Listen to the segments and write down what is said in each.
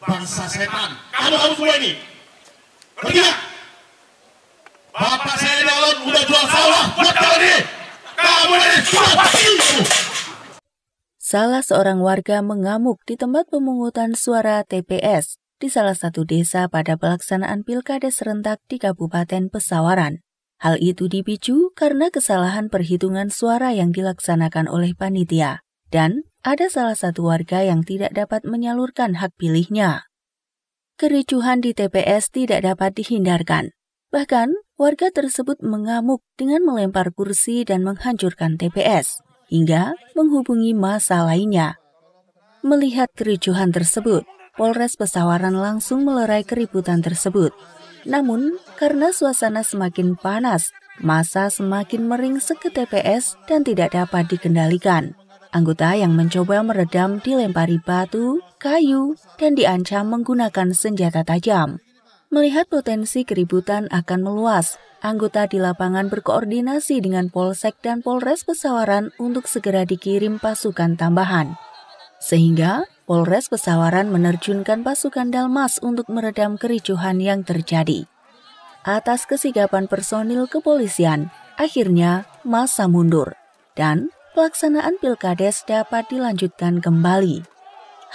bangsa setan. Kamu harus semua ini. Pergi gak? Bapak saya nyalon udah jual sawah buat kali ini. Kamu ini sudah itu. Salah seorang warga mengamuk di tempat pemungutan suara TPS di salah satu desa pada pelaksanaan pilkada serentak di Kabupaten Pesawaran. Hal itu dipicu karena kesalahan perhitungan suara yang dilaksanakan oleh panitia, dan ada salah satu warga yang tidak dapat menyalurkan hak pilihnya. Kericuhan di TPS tidak dapat dihindarkan. Bahkan, warga tersebut mengamuk dengan melempar kursi dan menghancurkan TPS, hingga menghubungi massa lainnya. Melihat kericuhan tersebut, Polres Pesawaran langsung melerai keributan tersebut. Namun, karena suasana semakin panas, massa semakin meringsek ke TPS dan tidak dapat dikendalikan. Anggota yang mencoba meredam dilempari batu, kayu, dan diancam menggunakan senjata tajam. Melihat potensi keributan akan meluas, anggota di lapangan berkoordinasi dengan Polsek dan Polres Pesawaran untuk segera dikirim pasukan tambahan. Sehingga Polres Pesawaran menerjunkan pasukan Dalmas untuk meredam kericuhan yang terjadi. Atas kesigapan personil kepolisian, akhirnya massa mundur dan pelaksanaan pilkades dapat dilanjutkan kembali.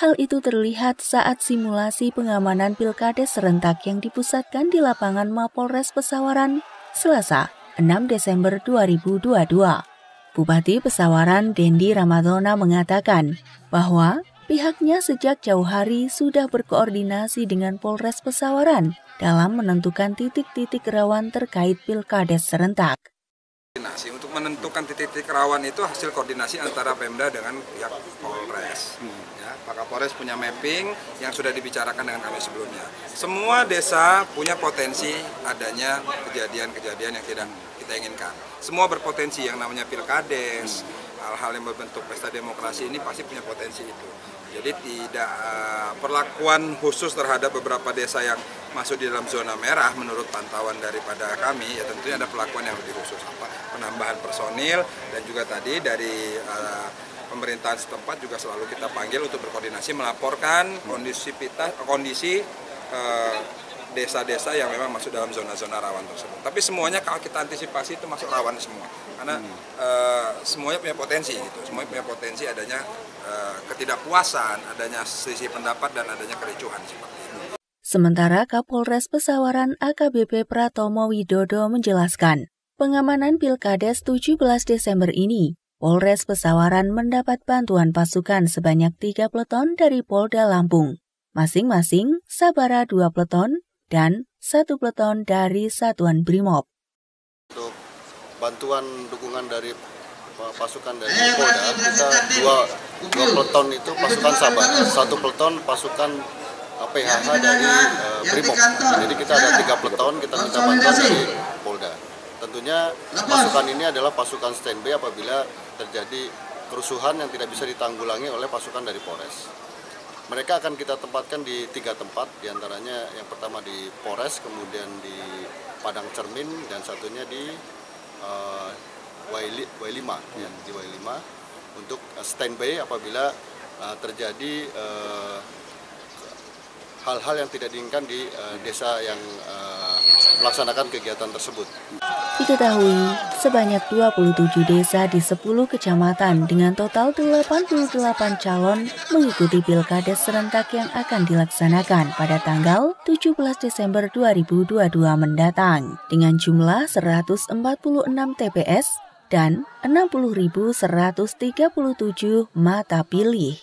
Hal itu terlihat saat simulasi pengamanan pilkades serentak yang dipusatkan di lapangan Mapolres Pesawaran, Selasa, 6 Desember 2022. Bupati Pesawaran Dendi Ramadona mengatakan bahwa pihaknya sejak jauh hari sudah berkoordinasi dengan Polres Pesawaran dalam menentukan titik-titik rawan terkait pilkades serentak. Untuk menentukan titik-titik rawan itu hasil koordinasi antara Pemda dengan pihak Polres. Ya, Pak Kapolres punya mapping yang sudah dibicarakan dengan kami sebelumnya. Semua desa punya potensi adanya kejadian-kejadian yang tidak kita inginkan. Semua berpotensi, yang namanya pilkades, hal-hal yang berbentuk pesta demokrasi ini pasti punya potensi itu. Jadi tidak perlakuan khusus terhadap beberapa desa yang masuk di dalam zona merah menurut pantauan daripada kami, ya tentunya ada perlakuan yang lebih khusus, penambahan personil, dan juga tadi dari pemerintahan setempat juga selalu kita panggil untuk berkoordinasi melaporkan kondisi desa-desa yang memang masuk dalam zona-zona rawan tersebut. Tapi semuanya kalau kita antisipasi itu masuk rawan semua, karena semuanya punya potensi gitu. Semuanya punya potensi adanya ketidakpuasan, adanya selisih pendapat, dan adanya kericuhan seperti itu. Sementara Kapolres Pesawaran AKBP Pratomo Widodo menjelaskan, pengamanan Pilkades 17 Desember ini, Polres Pesawaran mendapat bantuan pasukan sebanyak 3 peleton dari Polda Lampung, masing-masing Sabara 2 peleton dan 1 peleton dari Satuan Brimob. Untuk bantuan dukungan dari pasukan dari Polda, kita dua peleton itu pasukan Sabara, 1 peleton pasukan PHH dari Brimob. Jadi kita ada 3 peleton, kita minta bantuan dari Polda. Tentunya pasukan ini adalah pasukan standby apabila terjadi kerusuhan yang tidak bisa ditanggulangi oleh pasukan dari Polres. Mereka akan kita tempatkan di 3 tempat, diantaranya yang pertama di Polres, kemudian di Padang Cermin, dan satunya di Y5, ya, di Y5 untuk standby apabila terjadi hal-hal yang tidak diinginkan di desa yang melaksanakan kegiatan tersebut. Diketahui, sebanyak 27 desa di 10 kecamatan dengan total 88 calon mengikuti pilkades serentak yang akan dilaksanakan pada tanggal 17 Desember 2022 mendatang dengan jumlah 146 TPS dan 60.137 mata pilih.